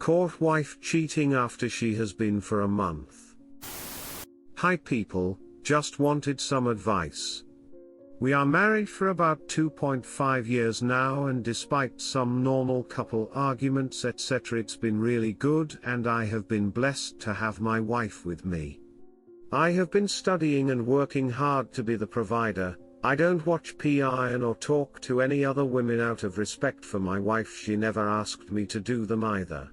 Caught wife cheating after she has been for a month. Hi people, just wanted some advice. We are married for about 2.5 years now, and despite some normal couple arguments etc, it's been really good and I have been blessed to have my wife with me. I have been studying and working hard to be the provider. I don't watch PIN or talk to any other women out of respect for my wife. She never asked me to do them either.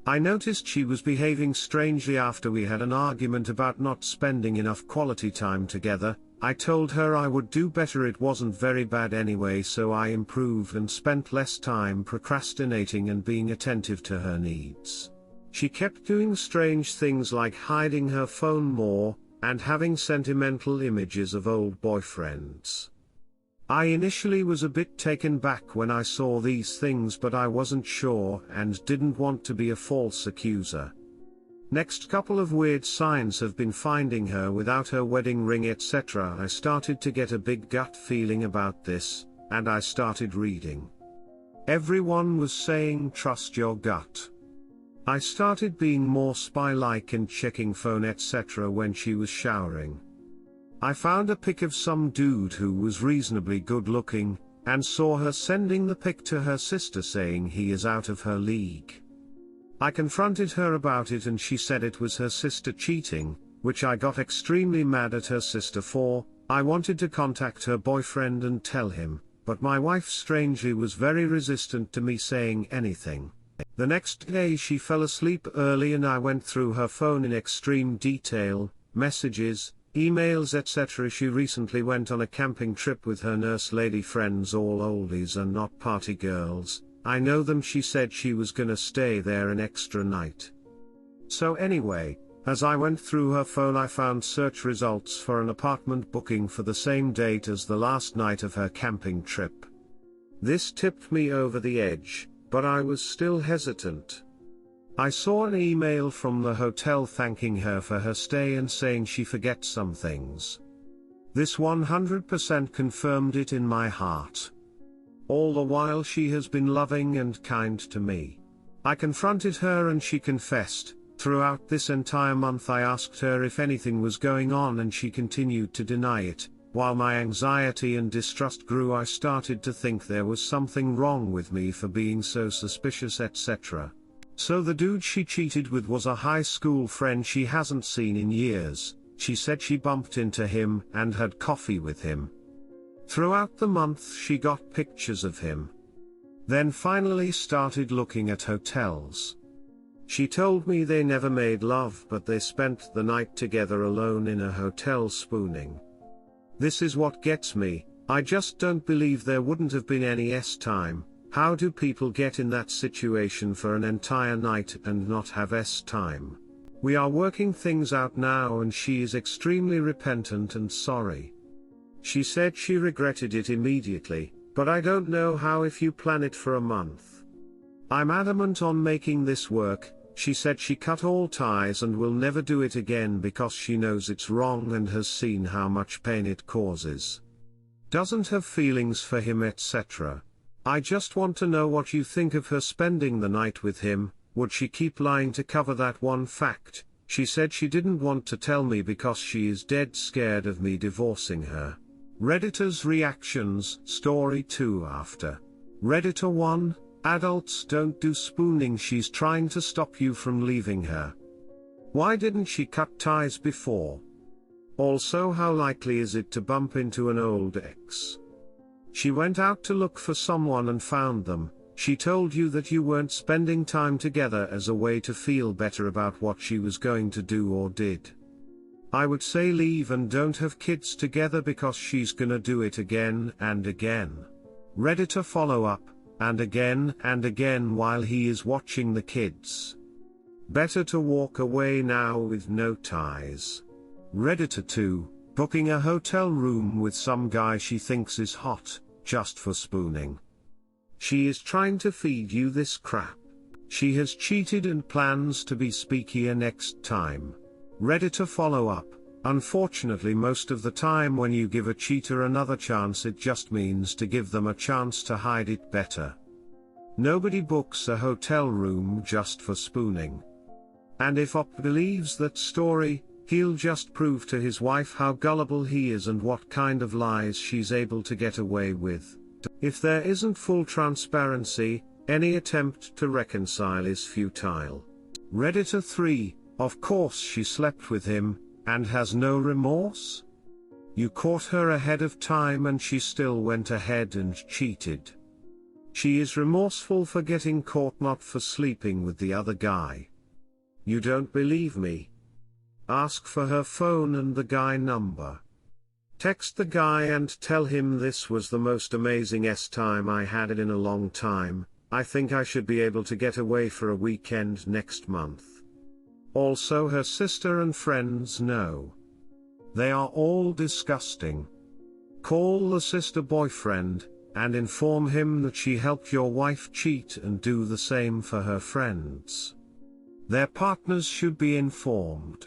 I noticed she was behaving strangely after we had an argument about not spending enough quality time together. I told her I would do better, it wasn't very bad anyway, so I improved and spent less time procrastinating and being attentive to her needs. She kept doing strange things like hiding her phone more, and having sentimental images of old boyfriends. I initially was a bit taken back when I saw these things, but I wasn't sure and didn't want to be a false accuser. Next couple of weird signs have been finding her without her wedding ring etc. I started to get a big gut feeling about this, and I started reading. Everyone was saying trust your gut. I started being more spy-like and checking phone etc. when she was showering. I found a pic of some dude who was reasonably good looking, and saw her sending the pic to her sister saying he is out of her league. I confronted her about it and she said it was her sister cheating, which I got extremely mad at her sister for. I wanted to contact her boyfriend and tell him, but my wife strangely was very resistant to me saying anything. The next day she fell asleep early and I went through her phone in extreme detail, messages, emails etc. She recently went on a camping trip with her nurse lady friends, all oldies and not party girls. I know them. She said she was gonna stay there an extra night. So anyway, as I went through her phone I found search results for an apartment booking for the same date as the last night of her camping trip. This tipped me over the edge, but I was still hesitant. I saw an email from the hotel thanking her for her stay and saying she forgets some things. This 100% confirmed it in my heart. All the while she has been loving and kind to me. I confronted her and she confessed. Throughout this entire month I asked her if anything was going on and she continued to deny it. While my anxiety and distrust grew, I started to think there was something wrong with me for being so suspicious etc. So the dude she cheated with was a high school friend she hasn't seen in years. She said she bumped into him and had coffee with him. Throughout the month she got pictures of him. Then finally started looking at hotels. She told me they never made love, but they spent the night together alone in a hotel spooning. This is what gets me. I just don't believe there wouldn't have been any time. How do people get in that situation for an entire night and not have time? We are working things out now and she is extremely repentant and sorry. She said she regretted it immediately, but I don't know how if you plan it for a month. I'm adamant on making this work. She said she cut all ties and will never do it again because she knows it's wrong and has seen how much pain it causes. Doesn't have feelings for him etc. I just want to know what you think of her spending the night with him. Would she keep lying to cover that one fact? She said she didn't want to tell me because she is dead scared of me divorcing her. Redditor's reactions, story 2 after. Redditor 1, adults don't do spooning. She's trying to stop you from leaving her. Why didn't she cut ties before? Also, how likely is it to bump into an old ex? She went out to look for someone and found them. She told you that you weren't spending time together as a way to feel better about what she was going to do or did. I would say leave and don't have kids together because she's gonna do it again and again. Redditor follow up, and again while he is watching the kids. Better to walk away now with no ties. Redditor 2, booking a hotel room with some guy she thinks is hot, just for spooning. She is trying to feed you this crap. She has cheated and plans to be speakier next time. Redditor follow up, unfortunately most of the time when you give a cheater another chance it just means to give them a chance to hide it better. Nobody books a hotel room just for spooning. And if Op believes that story, he'll just prove to his wife how gullible he is and what kind of lies she's able to get away with. If there isn't full transparency, any attempt to reconcile is futile. Redditor 3, of course she slept with him, and has no remorse? You caught her ahead of time and she still went ahead and cheated. She is remorseful for getting caught, not for sleeping with the other guy. You don't believe me? Ask for her phone and the guy number. Text the guy and tell him this was the most amazing time I had in a long time. I think I should be able to get away for a weekend next month. Also her sister and friends know. They are all disgusting. Call the sister boyfriend, and inform him that she helped your wife cheat and do the same for her friends. Their partners should be informed.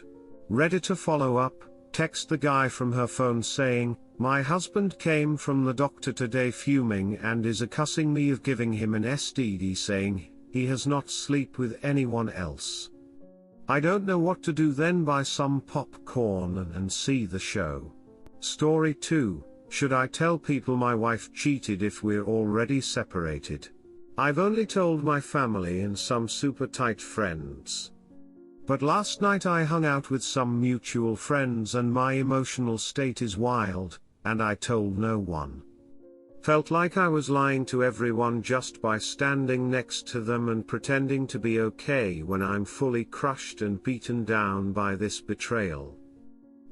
Redditor follow up, text the guy from her phone saying, my husband came from the doctor today fuming and is accusing me of giving him an STD, saying he has not slept with anyone else. I don't know what to do. Then buy some popcorn and see the show. Story 2, should I tell people my wife cheated if we're already separated? I've only told my family and some super tight friends. But last night I hung out with some mutual friends and my emotional state is wild, and I told no one. Felt like I was lying to everyone just by standing next to them and pretending to be okay when I'm fully crushed and beaten down by this betrayal.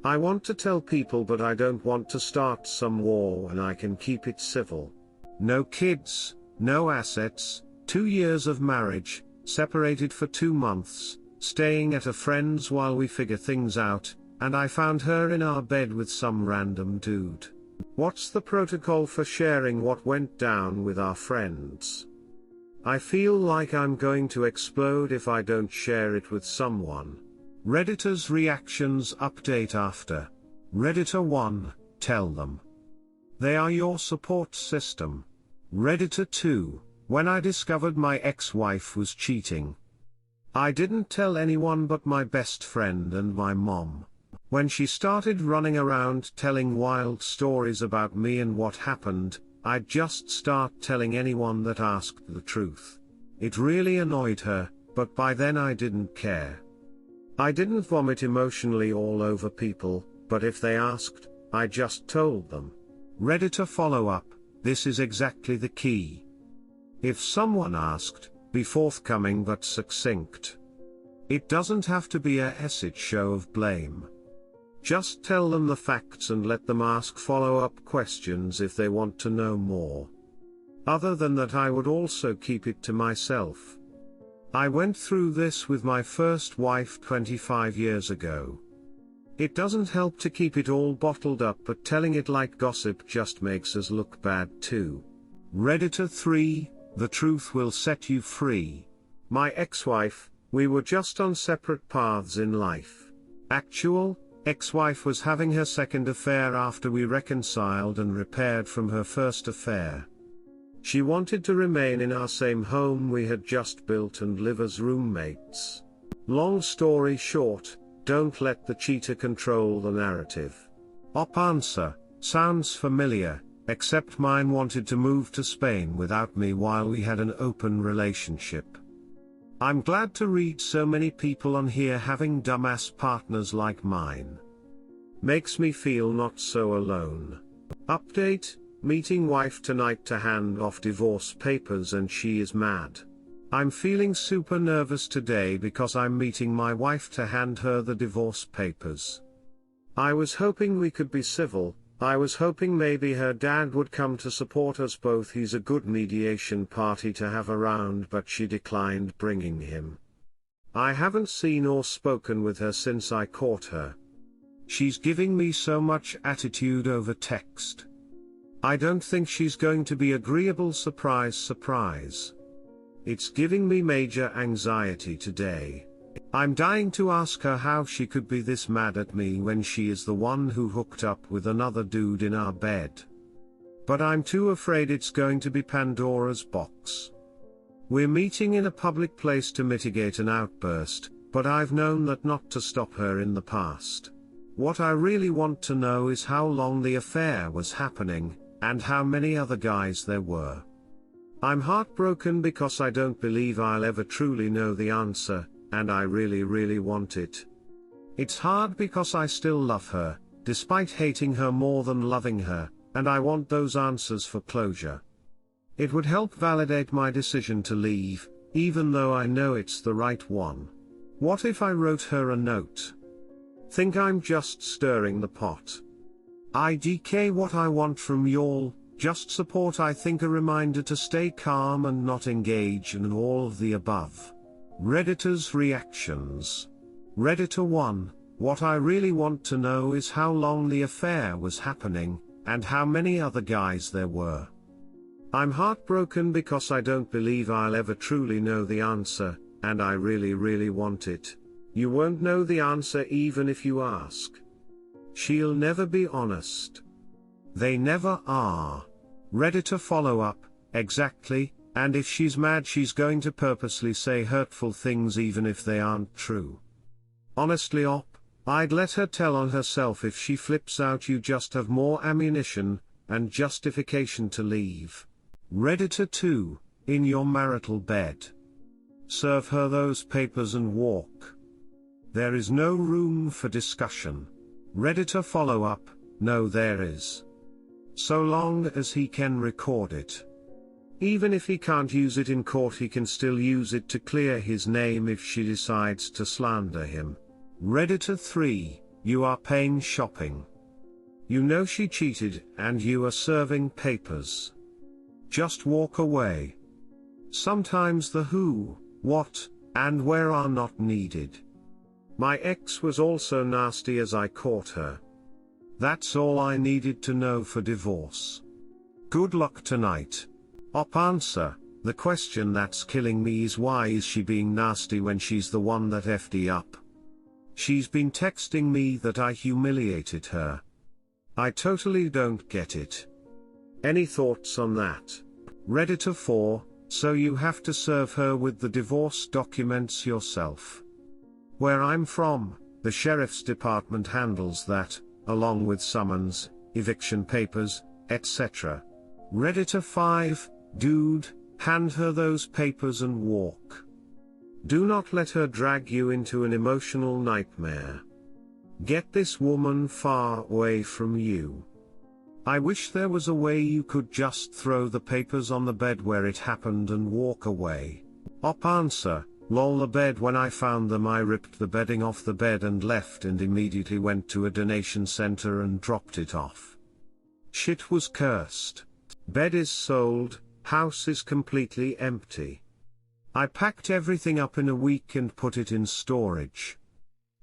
I want to tell people, but I don't want to start some war and I can keep it civil. No kids, no assets, 2 years of marriage, separated for 2 months, staying at a friend's while we figure things out, and I found her in our bed with some random dude. What's the protocol for sharing what went down with our friends? I feel like I'm going to explode if I don't share it with someone. Redditor's reactions update after. Redditor 1, tell them. They are your support system. Redditor 2, when I discovered my ex-wife was cheating, I didn't tell anyone but my best friend and my mom. When she started running around telling wild stories about me and what happened, I'd just start telling anyone that asked the truth. It really annoyed her, but by then I didn't care. I didn't vomit emotionally all over people, but if they asked, I just told them. Redditor follow up, this is exactly the key. If someone asked, be forthcoming but succinct. It doesn't have to be a shit show of blame. Just tell them the facts and let them ask follow-up questions if they want to know more. Other than that, I would also keep it to myself. I went through this with my first wife 25 years ago. It doesn't help to keep it all bottled up, but telling it like gossip just makes us look bad too. Redditor 3, the truth will set you free. My ex-wife, we were just on separate paths in life. Actual ex-wife was having her second affair after we reconciled and repaired from her first affair. She wanted to remain in our same home we had just built and live as roommates. Long story short, don't let the cheater control the narrative. Op answer, sounds familiar, except mine wanted to move to Spain without me while we had an open relationship. I'm glad to read so many people on here having dumbass partners like mine. Makes me feel not so alone. Update, meeting wife tonight to hand off divorce papers and she is mad. I'm feeling super nervous today because I'm meeting my wife to hand her the divorce papers. I was hoping we could be civil. I was hoping maybe her dad would come to support us both. He's a good mediation party to have around, but she declined bringing him. I haven't seen or spoken with her since I caught her. She's giving me so much attitude over text. I don't think she's going to be agreeable. Surprise, surprise. It's giving me major anxiety today. I'm dying to ask her how she could be this mad at me when she is the one who hooked up with another dude in our bed. But I'm too afraid it's going to be Pandora's box. We're meeting in a public place to mitigate an outburst, but I've known that not to stop her in the past. What I really want to know is how long the affair was happening, and how many other guys there were. I'm heartbroken because I don't believe I'll ever truly know the answer, and I really want it. It's hard because I still love her, despite hating her more than loving her, and I want those answers for closure. It would help validate my decision to leave, even though I know it's the right one. What if I wrote her a note? Think I'm just stirring the pot. IDK, what I want from y'all, just support. I think a reminder to stay calm and not engage in all of the above. Redditors' reactions. Redditor 1, what I really want to know is how long the affair was happening, and how many other guys there were. I'm heartbroken because I don't believe I'll ever truly know the answer, and I really want it. You won't know the answer even if you ask. She'll never be honest. They never are. Redditor follow-up, exactly, and if she's mad she's going to purposely say hurtful things even if they aren't true. Honestly I'd let her tell on herself. If she flips out you just have more ammunition, and justification to leave. Redditor 2, in your marital bed. Serve her those papers and walk. There is no room for discussion. Redditor follow-up, no there is. So long as he can record it. Even if he can't use it in court he can still use it to clear his name if she decides to slander him. Redditor 3, you are paying shopping. You know she cheated and you are serving papers. Just walk away. Sometimes the who, what, and where are not needed. My ex was also nasty as I caught her. That's all I needed to know for divorce. Good luck tonight. Answer, the question that's killing me is why is she being nasty when she's the one that FD up? She's been texting me that I humiliated her. I totally don't get it. Any thoughts on that? Redditor 4, so you have to serve her with the divorce documents yourself. Where I'm from, the sheriff's department handles that, along with summons, eviction papers, etc. Redditor 5, dude, hand her those papers and walk. Do not let her drag you into an emotional nightmare. Get this woman far away from you. I wish there was a way you could just throw the papers on the bed where it happened and walk away. Answer, lol, the bed, when I found them I ripped the bedding off the bed and left and immediately went to a donation center and dropped it off. Shit was cursed. Bed is sold, house is completely empty. I packed everything up in a week and put it in storage.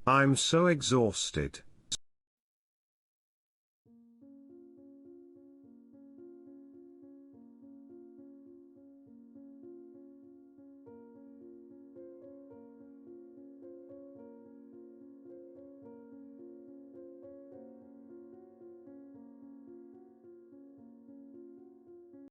I'm so exhausted.